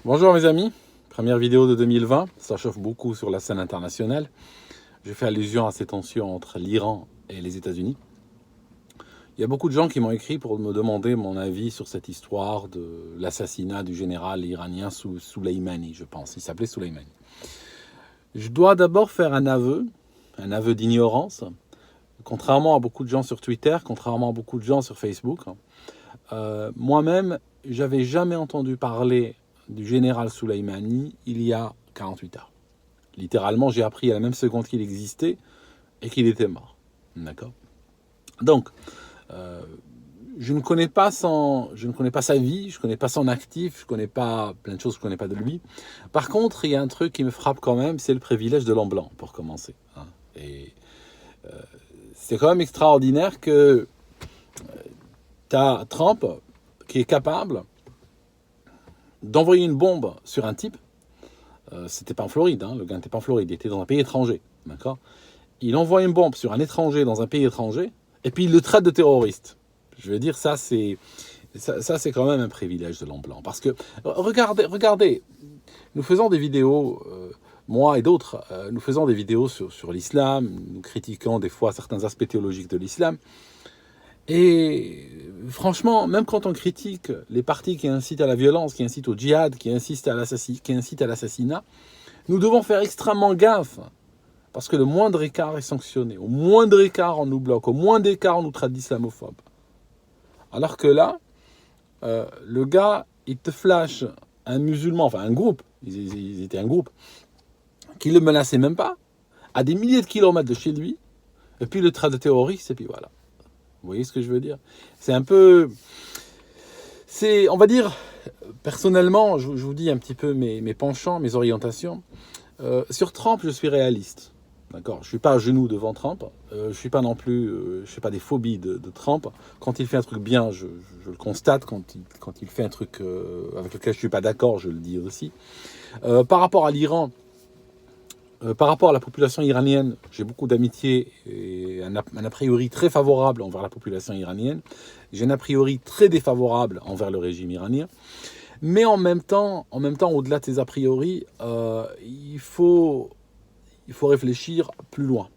Bonjour mes amis, première vidéo de 2020, ça chauffe beaucoup sur la scène internationale. Je fais allusion à ces tensions entre l'Iran et les États-Unis. Il y a beaucoup de gens qui m'ont écrit pour me demander mon avis sur cette histoire de l'assassinat du général iranien Soleimani, je pense. Il s'appelait Soleimani. Je dois d'abord faire un aveu d'ignorance. Contrairement à beaucoup de gens sur Twitter, contrairement à beaucoup de gens sur Facebook, moi-même, j'avais jamais entendu parler du général Soleimani il y a 48 heures. Littéralement, j'ai appris à la même seconde qu'il existait et qu'il était mort. D'accord ? Donc, je ne connais pas sa vie, je ne connais pas son actif, je ne connais pas plein de choses que je ne connais pas de lui. Par contre, il y a un truc qui me frappe quand même, c'est le privilège de l'homme blanc, pour commencer. Et c'est quand même extraordinaire que tu as Trump qui est capable d'envoyer une bombe sur un type. C'était pas en Floride, le gars n'était pas en Floride, il était dans un pays étranger. D'accord ? Il envoie une bombe sur un étranger dans un pays étranger, et puis il le traite de terroriste. Je veux dire, ça c'est quand même un privilège de l'homme blanc. Parce que, regardez, nous faisons des vidéos, moi et d'autres, nous faisons des vidéos sur l'islam, nous critiquons des fois certains aspects théologiques de l'islam. Et franchement, même quand on critique les partis qui incitent à la violence, qui incitent au djihad, qui incitent à l'assassinat, nous devons faire extrêmement gaffe. Parce que le moindre écart est sanctionné. Au moindre écart, on nous bloque. Au moindre écart, on nous traite d'islamophobe. Alors que là, le gars, il te flash un musulman, enfin un groupe, ils étaient un groupe, qui ne le menaçait même pas, à des milliers de kilomètres de chez lui, et puis il le traite de terroriste, et puis voilà. Vous voyez ce que je veux dire ? C'est un peu... on va dire, personnellement, je vous dis un petit peu mes penchants, mes orientations. Sur Trump, je suis réaliste. D'accord, je ne suis pas à genoux devant Trump. Je ne suis pas non plus... je n'ai pas des phobies de Trump. Quand il fait un truc bien, je le constate. Quand il fait un truc avec lequel je ne suis pas d'accord, je le dis aussi. Par rapport à l'Iran... par rapport à la population iranienne, j'ai beaucoup d'amitié et un a priori très favorable envers la population iranienne. J'ai un a priori très défavorable envers le régime iranien. Mais en même temps, au-delà de ces a priori, il faut réfléchir plus loin.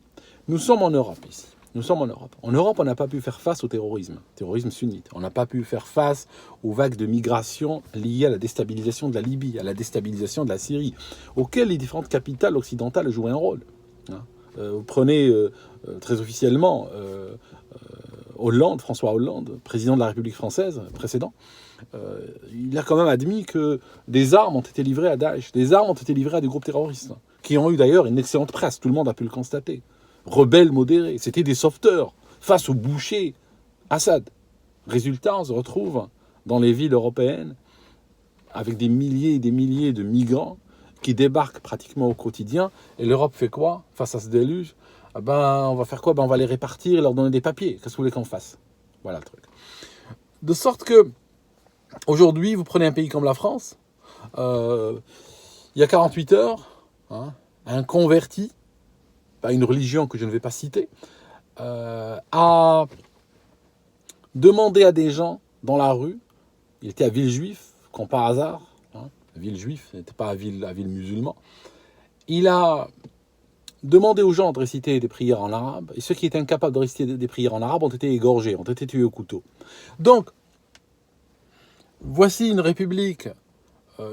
Nous sommes en Europe ici. Nous sommes en Europe. En Europe, on n'a pas pu faire face au terrorisme sunnite. On n'a pas pu faire face aux vagues de migration liées à la déstabilisation de la Libye, à la déstabilisation de la Syrie, auxquelles les différentes capitales occidentales jouent un rôle. Vous prenez très officiellement François Hollande, président de la République française précédent, il a quand même admis que des armes ont été livrées à Daesh, des armes ont été livrées à des groupes terroristes, qui ont eu d'ailleurs une excellente presse, tout le monde a pu le constater. Rebelles modérés, c'était des sauveteurs face au boucher Assad. Résultat, on se retrouve dans les villes européennes avec des milliers et des milliers de migrants qui débarquent pratiquement au quotidien. Et l'Europe fait quoi face à ce déluge ? On va faire quoi ? On va les répartir et leur donner des papiers. Qu'est-ce que vous voulez qu'on fasse ? Voilà le truc. De sorte que, aujourd'hui, vous prenez un pays comme la France, il y a 48 heures, un converti, à une religion que je ne vais pas citer, a demandé à des gens dans la rue, il était à Villejuif, comme par hasard, Villejuif, n'était pas à ville musulman, il a demandé aux gens de réciter des prières en arabe, et ceux qui étaient incapables de réciter des prières en arabe ont été égorgés, ont été tués au couteau. Donc, voici une république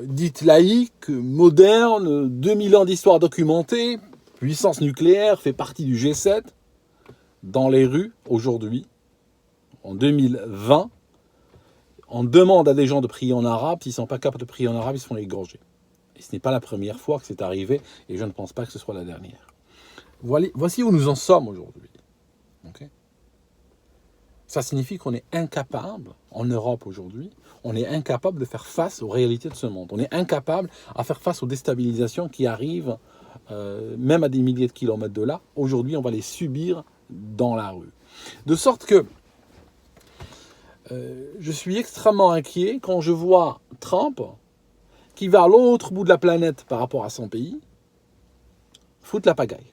dite laïque, moderne, 2000 ans d'histoire documentée, puissance nucléaire, fait partie du G7, dans les rues, aujourd'hui, en 2020, on demande à des gens de prier en arabe, s'ils ne sont pas capables de prier en arabe, ils se font égorger. Et ce n'est pas la première fois que c'est arrivé, et je ne pense pas que ce soit la dernière. Voici où nous en sommes aujourd'hui. Okay ? Ça signifie qu'on est incapable, en Europe aujourd'hui, on est incapable de faire face aux réalités de ce monde. On est incapable à faire face aux déstabilisations qui arrivent, même à des milliers de kilomètres de là. Aujourd'hui, on va les subir dans la rue. De sorte que je suis extrêmement inquiet quand je vois Trump, qui va à l'autre bout de la planète par rapport à son pays, foutre la pagaille.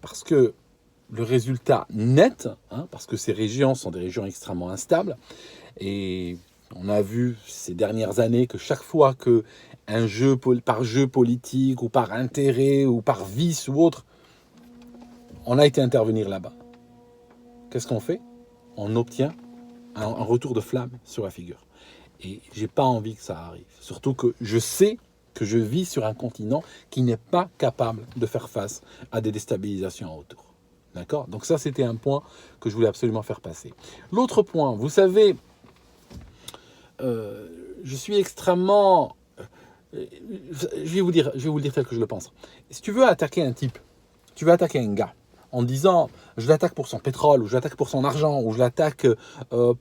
Parce que le résultat net, parce que ces régions sont des régions extrêmement instables, et On a vu ces dernières années que chaque fois que par jeu politique ou par intérêt ou par vice ou autre, on a été intervenir là-bas. Qu'est-ce qu'on fait? On obtient un retour de flamme sur la figure. Et j'ai pas envie que ça arrive. Surtout que je sais que je vis sur un continent qui n'est pas capable de faire face à des déstabilisations autour. D'accord? Donc ça, c'était un point que je voulais absolument faire passer. L'autre point, vous savez, je suis extrêmement... je vais vous le dire tel que je le pense. Si tu veux attaquer un type, tu veux attaquer un gars, en disant je l'attaque pour son pétrole, ou je l'attaque pour son argent, ou je l'attaque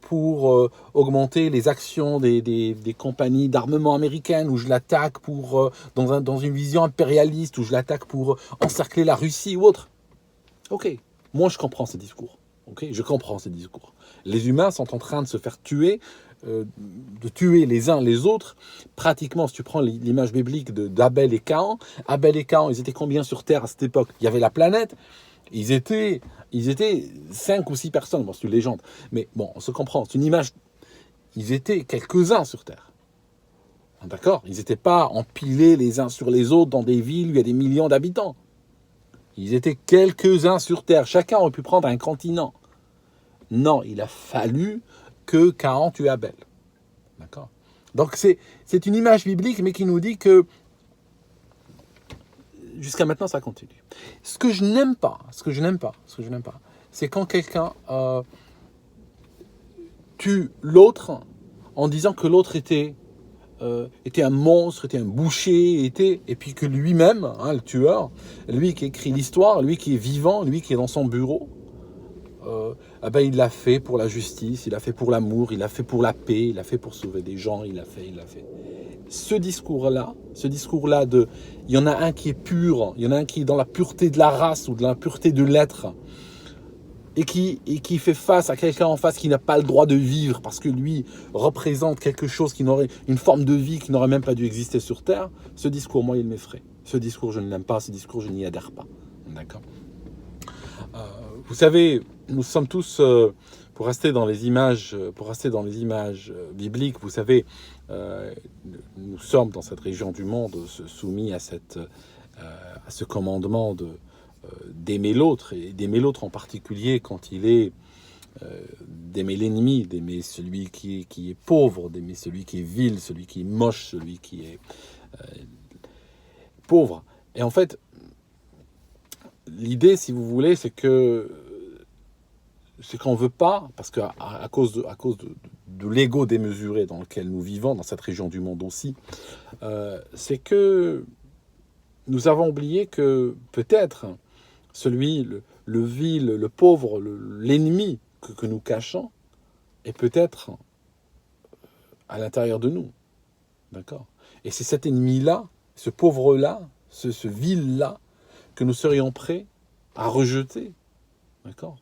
pour augmenter les actions des compagnies d'armement américaines, ou je l'attaque pour dans une vision impérialiste, ou je l'attaque pour encercler la Russie ou autre. Ok, moi je comprends ces discours. Ok, je comprends ces discours. Les humains sont en train de se faire tuer, de tuer les uns les autres. Pratiquement, si tu prends l'image biblique d'Abel et Caïn, Abel et Caïn, ils étaient combien sur Terre à cette époque? Il y avait la planète. Ils étaient 5 ou 6 personnes, bon c'est une légende, mais bon, on se comprend, c'est une image. Ils étaient quelques-uns sur Terre. D'accord? Ils n'étaient pas empilés les uns sur les autres dans des villes où il y a des millions d'habitants. Ils étaient quelques-uns sur Terre. Chacun aurait pu prendre un continent. Non, il a fallu que Caïn tue Abel. D'accord? Donc c'est une image biblique, mais qui nous dit que jusqu'à maintenant, ça continue. Ce que je n'aime pas, c'est quand quelqu'un tue l'autre en disant que l'autre était un monstre, était un boucher, et puis que lui-même, le tueur, lui qui écrit l'histoire, lui qui est vivant, lui qui est dans son bureau, il l'a fait pour la justice, il l'a fait pour l'amour, il l'a fait pour la paix, il l'a fait pour sauver des gens, il l'a fait. Ce discours-là il y en a un qui est pur, il y en a un qui est dans la pureté de la race ou de la pureté de l'être, et qui fait face à quelqu'un en face qui n'a pas le droit de vivre parce que lui représente quelque chose une forme de vie qui n'aurait même pas dû exister sur Terre. Ce discours, moi, il m'effraie. Ce discours, je ne l'aime pas. Ce discours, je n'y adhère pas. D'accord. Vous savez, nous sommes tous, pour rester dans les images bibliques, vous savez, nous sommes dans cette région du monde soumis à ce commandement d'aimer l'autre, et d'aimer l'autre en particulier quand il est d'aimer l'ennemi, d'aimer celui qui est pauvre, d'aimer celui qui est vil, celui qui est moche, celui qui est pauvre. Et en fait, l'idée, si vous voulez, c'est qu'on veut pas, parce qu'à cause de l'ego démesuré dans lequel nous vivons, dans cette région du monde aussi, c'est que nous avons oublié que peut-être celui, le vil, le pauvre, l'ennemi que nous cachons, est peut-être à l'intérieur de nous. D'accord? Et c'est cet ennemi-là, ce pauvre-là, ce vil-là, que nous serions prêts à rejeter. D'accord?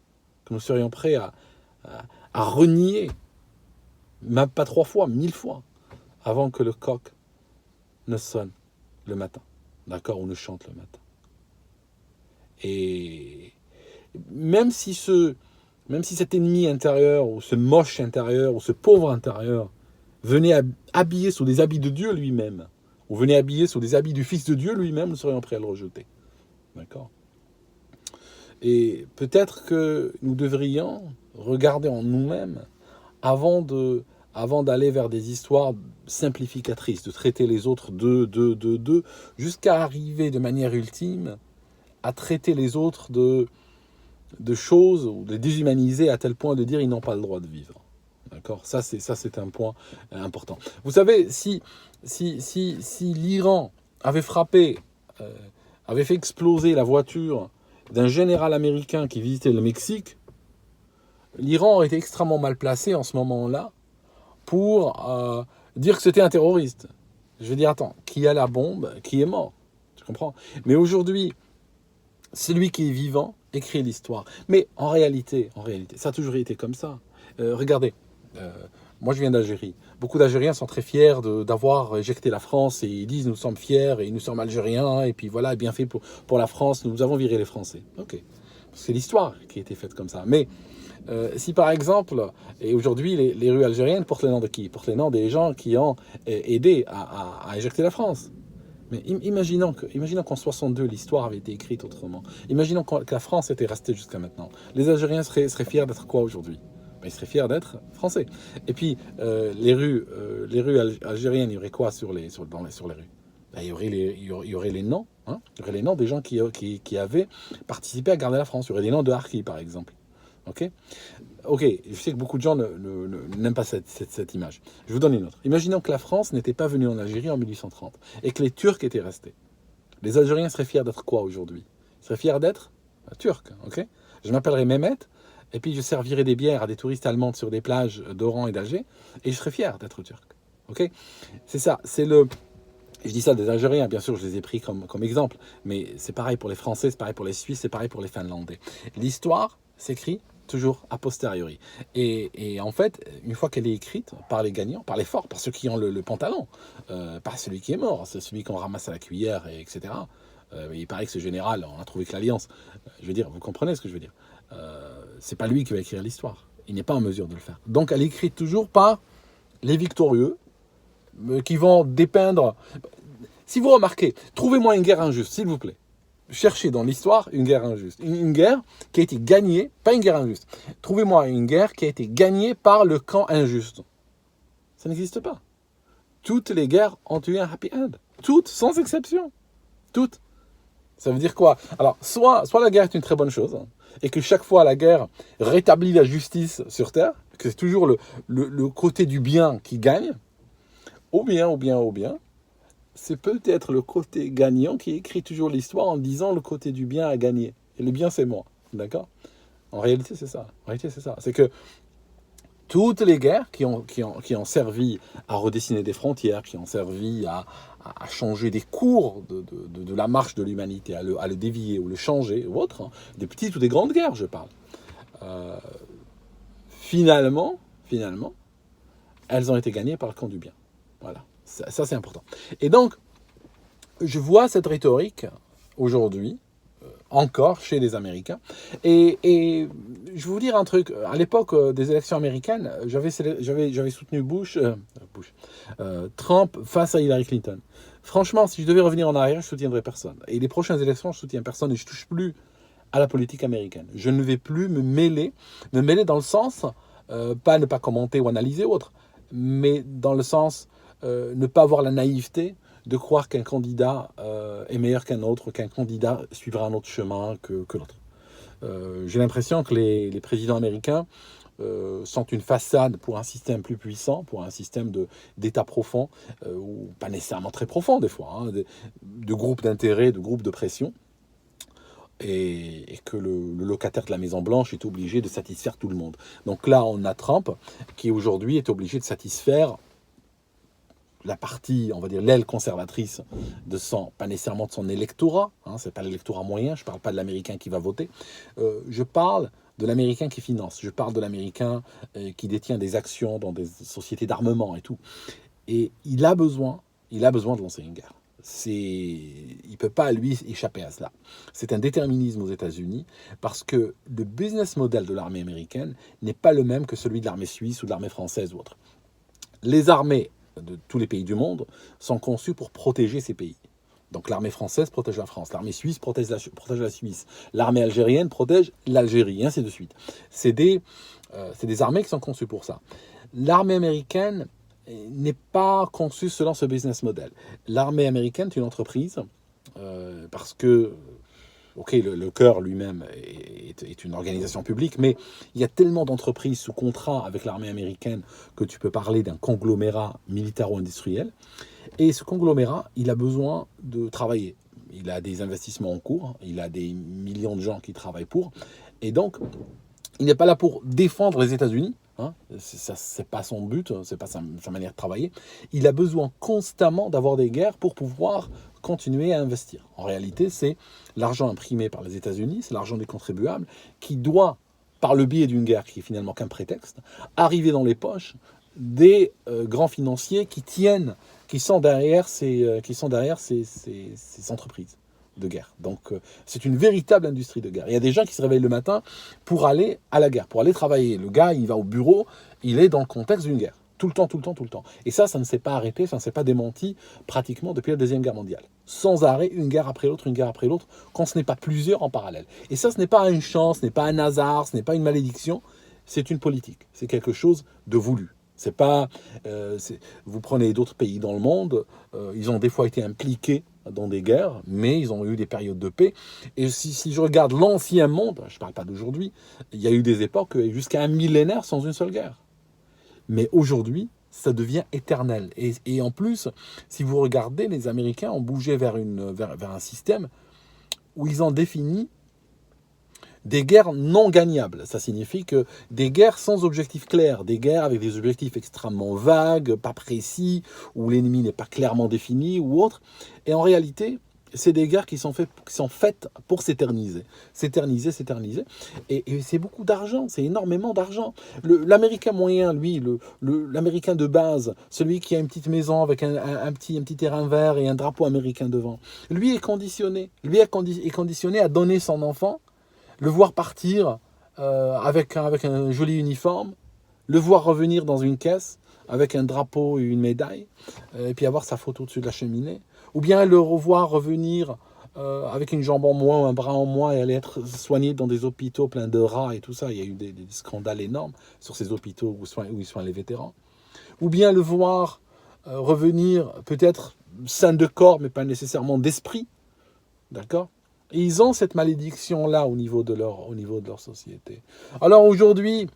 Que nous serions prêts à renier, même pas 3 fois, 1000 fois, avant que le coq ne sonne le matin. D'accord? Ou ne chante le matin. Et même si cet ennemi intérieur, ou ce moche intérieur, ou ce pauvre intérieur, venait habillé sous des habits de Dieu lui-même, ou venait habillé sous des habits du Fils de Dieu lui-même, nous serions prêts à le rejeter. D'accord? Et peut-être que nous devrions regarder en nous-mêmes avant d'aller vers des histoires simplificatrices, de traiter les autres jusqu'à arriver de manière ultime à traiter les autres de choses, ou de déshumaniser à tel point de dire ils n'ont pas le droit de vivre. D'accord ? Ça c'est un point important. Vous savez, si l'Iran avait frappé, avait fait exploser la voiture d'un général américain qui visitait le Mexique, l'Iran aurait été extrêmement mal placé en ce moment-là pour dire que c'était un terroriste. Je veux dire, attends, qui a la bombe, qui est mort? Tu comprends? Mais aujourd'hui, celui qui est vivant écrit l'histoire. Mais en réalité, ça a toujours été comme ça. Regardez, moi je viens d'Algérie. Beaucoup d'Algériens sont très fiers d'avoir éjecté la France et ils disent nous sommes fiers et nous sommes Algériens et puis voilà, bien fait pour la France, nous avons viré les Français. Ok, c'est l'histoire qui a été faite comme ça. Mais Si par exemple, et aujourd'hui les rues algériennes portent les noms de qui? Portent les noms des gens qui ont aidé à éjecter la France. Mais imaginons qu'en 62, l'histoire avait été écrite autrement. Imaginons que la France était restée jusqu'à maintenant. Les Algériens seraient fiers d'être quoi aujourd'hui? Ben, ils seraient fiers d'être français. Et puis, les rues algériennes, il y aurait quoi sur les rues? Ben, il y aurait les noms. Hein, il y aurait les noms des gens qui avaient participé à garder la France. Il y aurait des noms de Harki, par exemple. Ok, ok, je sais que beaucoup de gens n'aiment pas cette image. Je vous donne une autre. Imaginons que la France n'était pas venue en Algérie en 1830 et que les Turcs étaient restés. Les Algériens seraient fiers d'être quoi aujourd'hui? Ils seraient fiers d'être Turcs, ok? Je m'appellerais Mehmet et puis je servirais des bières à des touristes allemands sur des plages d'Oran et d'Alger et je serais fier d'être Turc, ok? C'est ça, Je dis ça des Algériens, bien sûr, je les ai pris comme exemple, mais c'est pareil pour les Français, c'est pareil pour les Suisses, c'est pareil pour les Finlandais. L'histoire s'écrit toujours a posteriori. Et en fait, une fois qu'elle est écrite par les gagnants, par les forts, par ceux qui ont le pantalon, pas celui qui est mort, c'est celui qu'on ramasse à la cuillère, etc. Il paraît que ce général, on a trouvé que l'alliance, je veux dire, vous comprenez ce que je veux dire. C'est pas lui qui va écrire l'histoire. Il n'est pas en mesure de le faire. Donc elle est écrite toujours par les victorieux, qui vont dépeindre. Si vous remarquez, trouvez-moi une guerre injuste, s'il vous plaît. Cherchez dans l'histoire une guerre injuste. Une guerre qui a été gagnée, pas une guerre injuste. Trouvez-moi une guerre qui a été gagnée par le camp injuste. Ça n'existe pas. Toutes les guerres ont eu un happy end. Toutes, sans exception. Toutes. Ça veut dire quoi? Alors, soit la guerre est une très bonne chose, et que chaque fois la guerre rétablit la justice sur Terre, que c'est toujours le côté du bien qui gagne, ou bien, c'est peut-être le côté gagnant qui écrit toujours l'histoire en disant le côté du bien a gagné. Et le bien, c'est moi. D'accord? En réalité, c'est ça. C'est que toutes les guerres qui ont servi à redessiner des frontières, qui ont servi à changer des cours de la marche de l'humanité, à le dévier ou le changer, ou autre, hein, des petites ou des grandes guerres, je parle. Finalement, elles ont été gagnées par le camp du bien. Voilà, ça c'est important. Et donc, je vois cette rhétorique aujourd'hui, encore chez les Américains. Et je vais vous dire un truc. À l'époque des élections américaines, j'avais soutenu Trump face à Hillary Clinton. Franchement, si je devais revenir en arrière, je ne soutiendrais personne. Et les prochaines élections, je ne soutiens personne et je ne touche plus à la politique américaine. Je ne vais plus me mêler dans le sens, ne pas commenter ou analyser autre, mais dans le sens, ne pas avoir la naïveté de croire qu'un candidat est meilleur qu'un autre, qu'un candidat suivra un autre chemin que l'autre. J'ai l'impression que les présidents américains sont une façade pour un système plus puissant, pour un système d'État profond, ou pas nécessairement très profond des fois, hein, de groupes d'intérêt, de groupes de pression, et que le locataire de la Maison-Blanche est obligé de satisfaire tout le monde. Donc là, on a Trump qui aujourd'hui est obligé de satisfaire la partie, on va dire l'aile conservatrice pas nécessairement de son électorat, hein, c'est pas l'électorat moyen, je parle pas de l'Américain qui va voter, je parle de l'Américain qui finance, je parle de l'Américain qui détient des actions dans des sociétés d'armement et tout. Et il a besoin de lancer une guerre. Il ne peut pas, lui, échapper à cela. C'est un déterminisme aux États-Unis parce que le business model de l'armée américaine n'est pas le même que celui de l'armée suisse ou de l'armée française ou autre. Les armées de tous les pays du monde sont conçus pour protéger ces pays. Donc l'armée française protège la France, l'armée suisse protège la Suisse, l'armée algérienne protège l'Algérie, et ainsi de suite. C'est des armées qui sont conçues pour ça. L'armée américaine n'est pas conçue selon ce business model. L'armée américaine est une entreprise parce que ok, le cœur lui-même est une organisation publique, mais il y a tellement d'entreprises sous contrat avec l'armée américaine que tu peux parler d'un conglomérat militaro-industriel. Et ce conglomérat, il a besoin de travailler. Il a des investissements en cours, il a des millions de gens qui travaillent pour. Et donc, il n'est pas là pour défendre les États-Unis. Hein, c'est pas son but, c'est pas sa manière de travailler. Il a besoin constamment d'avoir des guerres pour pouvoir continuer à investir. En réalité, c'est l'argent imprimé par les États-Unis, c'est l'argent des contribuables qui doit, par le biais d'une guerre qui est finalement qu'un prétexte, arriver dans les poches des grands financiers qui sont derrière ces entreprises. de guerre. Donc, c'est une véritable industrie de guerre. Il y a des gens qui se réveillent le matin pour aller à la guerre, pour aller travailler. Le gars, il va au bureau, il est dans le contexte d'une guerre. Tout le temps, tout le temps, tout le temps. Et ça ne s'est pas arrêté, ça ne s'est pas démenti pratiquement depuis la Deuxième Guerre mondiale. Sans arrêt, une guerre après l'autre, quand ce n'est pas plusieurs en parallèle. Et ça, ce n'est pas une chance, ce n'est pas un hasard, ce n'est pas une malédiction, c'est une politique. C'est quelque chose de voulu. C'est pas, vous prenez d'autres pays dans le monde, ils ont des fois été impliqués dans des guerres, mais ils ont eu des périodes de paix. Et si je regarde l'ancien monde, je ne parle pas d'aujourd'hui, il y a eu des époques jusqu'à un millénaire sans une seule guerre. Mais aujourd'hui, ça devient éternel. Et en plus, si vous regardez, les Américains ont bougé vers un système où ils ont défini des guerres non gagnables. Ça signifie que des guerres sans objectif clair, des guerres avec des objectifs extrêmement vagues, pas précis, où l'ennemi n'est pas clairement défini ou autre. Et en réalité, c'est des guerres qui sont faites pour s'éterniser. S'éterniser. Et c'est beaucoup d'argent, c'est énormément d'argent. L'Américain moyen, lui, l'Américain de base, celui qui a une petite maison avec un petit terrain vert et un drapeau américain devant, lui est conditionné. Est conditionné à donner son enfant, le voir partir avec un joli uniforme, le voir revenir dans une caisse avec un drapeau et une médaille, et puis avoir sa photo au-dessus de la cheminée, ou bien le revoir revenir avec une jambe en moins, un bras en moins, et aller être soigné dans des hôpitaux pleins de rats et tout ça. Il y a eu des scandales énormes sur ces hôpitaux où ils soignent les vétérans. Ou bien le voir revenir peut-être sain de corps, mais pas nécessairement d'esprit. D'accord ? Et ils ont cette malédiction-là au niveau de leur société. Alors aujourd'hui,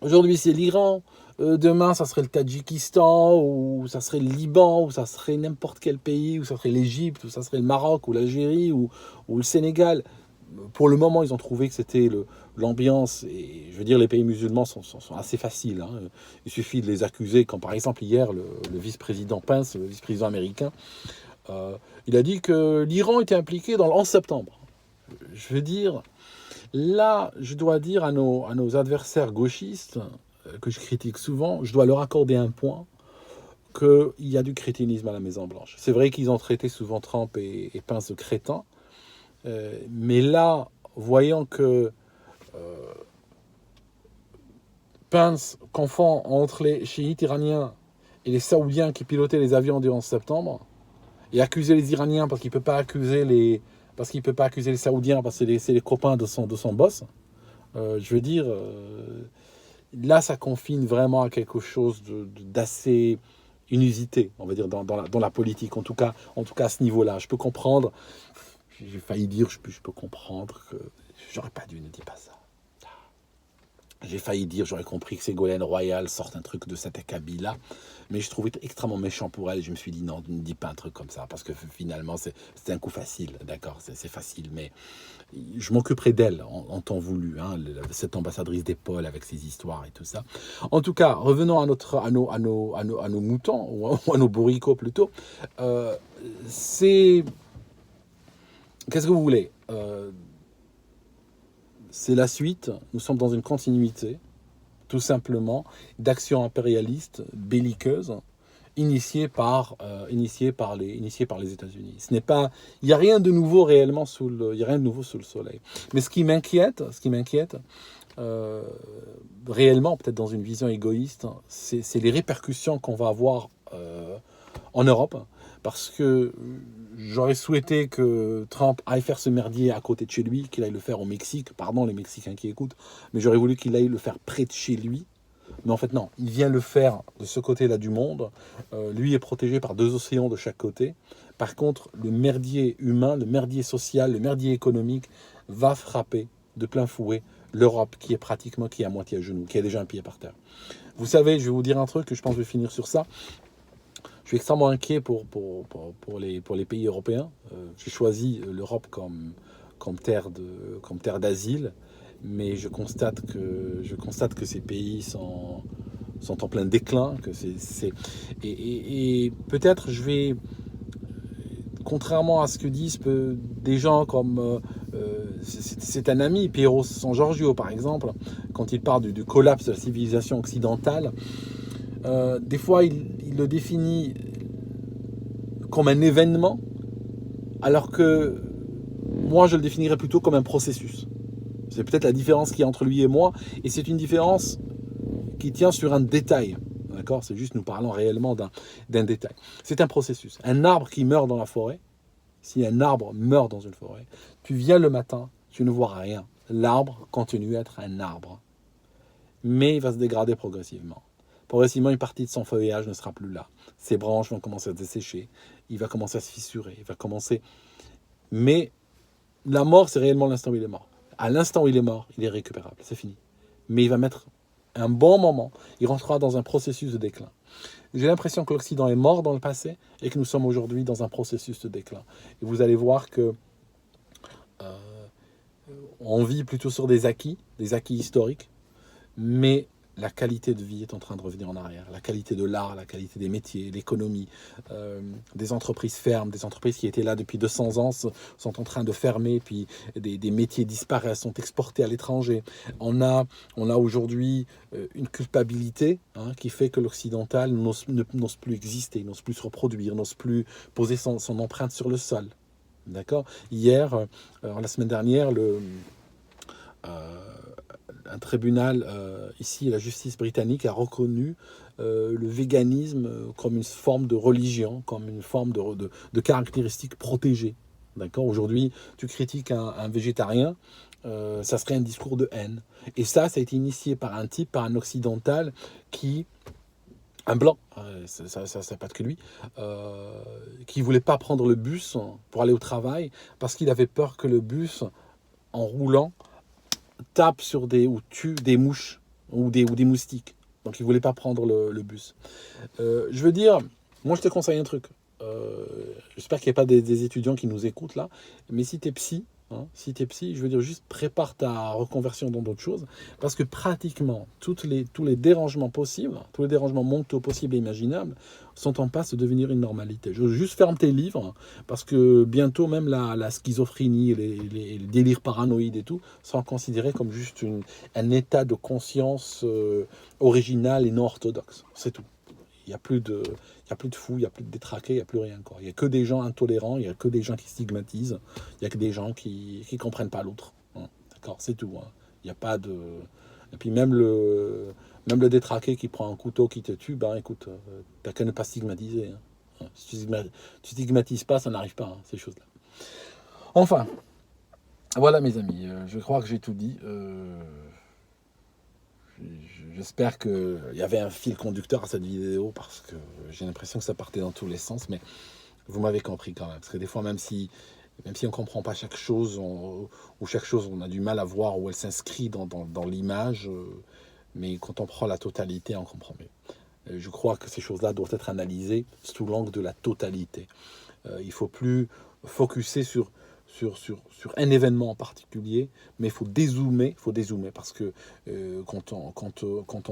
c'est l'Iran. Demain, ça serait le Tadjikistan, ou ça serait le Liban, ou ça serait n'importe quel pays, ou ça serait l'Égypte, ou ça serait le Maroc, ou l'Algérie, ou le Sénégal. Pour le moment, ils ont trouvé que c'était l'ambiance. Et je veux dire, les pays musulmans sont assez faciles. Hein. Il suffit de les accuser. Quand par exemple hier, le vice-président Pence, le vice-président américain, il a dit que l'Iran était impliqué dans le 11 septembre. Je veux dire, là, je dois dire à nos adversaires gauchistes, que je critique souvent, je dois leur accorder un point, qu'il y a du crétinisme à la Maison-Blanche. C'est vrai qu'ils ont traité souvent Trump et Pence de crétins, mais là, voyant que Pence confond entre les chiites iraniens et les saoudiens qui pilotaient les avions du 11 septembre, et accuser les Iraniens parce qu'il ne peut pas accuser les Saoudiens parce que c'est les copains de son boss, je veux dire... Là, ça confine vraiment à quelque chose d'assez inusité, on va dire, dans la politique. En tout cas, à ce niveau-là. Je peux comprendre, j'ai failli dire, je peux comprendre que j'aurais pas dû ne dire pas ça. J'ai failli dire, j'aurais compris que Ségolène Royal sorte un truc de cet acabit-là, mais je trouvais extrêmement méchant pour elle, et je me suis dit, non, ne dis pas un truc comme ça, parce que finalement, c'est un coup facile, d'accord, c'est facile, mais je m'occuperai d'elle en temps voulu, hein, cette ambassadrice d'épaule avec ses histoires et tout ça. En tout cas, revenons à nos moutons, ou à nos bourricots plutôt. Qu'est-ce que vous voulez c'est la suite, nous sommes dans une continuité, tout simplement, d'actions impérialistes, belliqueuses, initiées par les États-Unis. Il n'y a rien de nouveau réellement sous le soleil. Mais ce qui m'inquiète, réellement, peut-être dans une vision égoïste, c'est les répercussions qu'on va avoir en Europe, parce que j'aurais souhaité que Trump aille faire ce merdier à côté de chez lui, qu'il aille le faire au Mexique, pardon les Mexicains qui écoutent, mais j'aurais voulu qu'il aille le faire près de chez lui. Mais en fait non, il vient le faire de ce côté-là du monde. Lui est protégé par 2 océans de chaque côté. Par contre, le merdier humain, le merdier social, le merdier économique va frapper de plein fouet l'Europe qui est à moitié à genoux, qui a déjà un pied par terre. Vous savez, je vais vous dire un truc, que je pense que je vais finir sur ça. Je suis extrêmement inquiet pour les pays européens. J'ai choisi l'Europe comme terre d'asile, mais je constate que ces pays sont en plein déclin. Et peut-être je vais, contrairement à ce que disent des gens comme... c'est un ami, Piero San Giorgio par exemple, quand il parle du collapse de la civilisation occidentale, des fois il le définit comme un événement, alors que moi, je le définirais plutôt comme un processus. C'est peut-être la différence qu'il y a entre lui et moi, et c'est une différence qui tient sur un détail. D'accord? C'est juste nous parlons réellement d'un détail. C'est un processus. Un arbre qui meurt dans la forêt, si un arbre meurt dans une forêt, tu viens le matin, tu ne vois rien. L'arbre continue à être un arbre. Mais il va se dégrader progressivement. Progressivement, une partie de son feuillage ne sera plus là. Ses branches vont commencer à se dessécher. Il va commencer à se fissurer. Il va commencer... Mais la mort, c'est réellement l'instant où il est mort. À l'instant où il est mort, il est récupérable. C'est fini. Mais il va mettre un bon moment. Il rentrera dans un processus de déclin. J'ai l'impression que l'Occident est mort dans le passé et que nous sommes aujourd'hui dans un processus de déclin. Et vous allez voir que on vit plutôt sur des acquis historiques, mais la qualité de vie est en train de revenir en arrière. La qualité de l'art, la qualité des métiers, l'économie, des entreprises ferment, des entreprises qui étaient là depuis 200 ans sont en train de fermer, puis des métiers disparaissent, sont exportés à l'étranger. On a aujourd'hui une culpabilité qui fait que l'occidental n'ose plus exister, n'ose plus se reproduire, n'ose plus poser son empreinte sur le sol. D'accord ? Hier, la semaine dernière, un tribunal ici, la justice britannique a reconnu le véganisme comme une forme de religion, comme une forme de caractéristique protégée. D'accord ? Aujourd'hui, tu critiques un végétarien, ça serait un discours de haine. Et ça a été initié par un type, par un occidental un blanc, c'est pas que lui, qui voulait pas prendre le bus pour aller au travail parce qu'il avait peur que le bus, en roulant, tape sur ou tue des mouches ou des moustiques. Donc il voulait pas prendre le bus. Je veux dire, moi je te conseille un truc. J'espère qu'il n'y a pas des étudiants qui nous écoutent là, mais si tu es psy, je veux dire juste prépare ta reconversion dans d'autres choses, parce que pratiquement tous les dérangements possibles, tous les dérangements mentaux possibles et imaginables sont en passe de devenir une normalité. Juste ferme tes livres, parce que bientôt même la schizophrénie, les délires paranoïdes et tout, seront considérés comme juste un état de conscience original et non orthodoxe. C'est tout. Il n'y a plus de fous, il n'y a plus de détraqués, il n'y a plus rien. Quoi. Il n'y a que des gens intolérants, il n'y a que des gens qui stigmatisent, il n'y a que des gens qui ne comprennent pas l'autre. D'accord, c'est tout. Il n'y a pas de... Et puis même le détraqué qui prend un couteau qui te tue, ben écoute, t'as qu'à ne pas stigmatiser. Si tu stigmatises pas, ça n'arrive pas, ces choses-là. Enfin, voilà mes amis, je crois que j'ai tout dit. J'espère qu'il y avait un fil conducteur à cette vidéo parce que j'ai l'impression que ça partait dans tous les sens, mais vous m'avez compris quand même. Parce que des fois, même si on ne comprend pas chaque chose, ou chaque chose, on a du mal à voir où elle s'inscrit dans l'image, mais quand on prend la totalité, on comprend mieux. Je crois que ces choses-là doivent être analysées sous l'angle de la totalité. Il ne faut plus focuser sur un événement en particulier, mais il faut dézoomer parce que quand on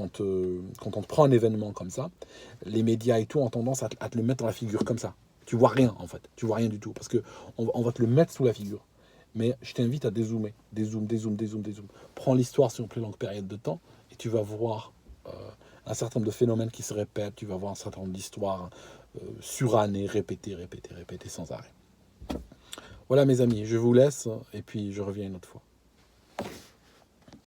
te prend un événement comme ça, les médias et tout ont tendance à te le mettre dans la figure comme ça. Tu vois rien en fait, tu vois rien du tout, parce que on va te le mettre sous la figure. Mais je t'invite à dézoomer, dézoom. Prends l'histoire sur une plus longue période de temps et tu vas voir un certain nombre de phénomènes qui se répètent, tu vas voir un certain nombre d'histoires surannées, répétées sans arrêt. Voilà mes amis, je vous laisse et puis je reviens une autre fois.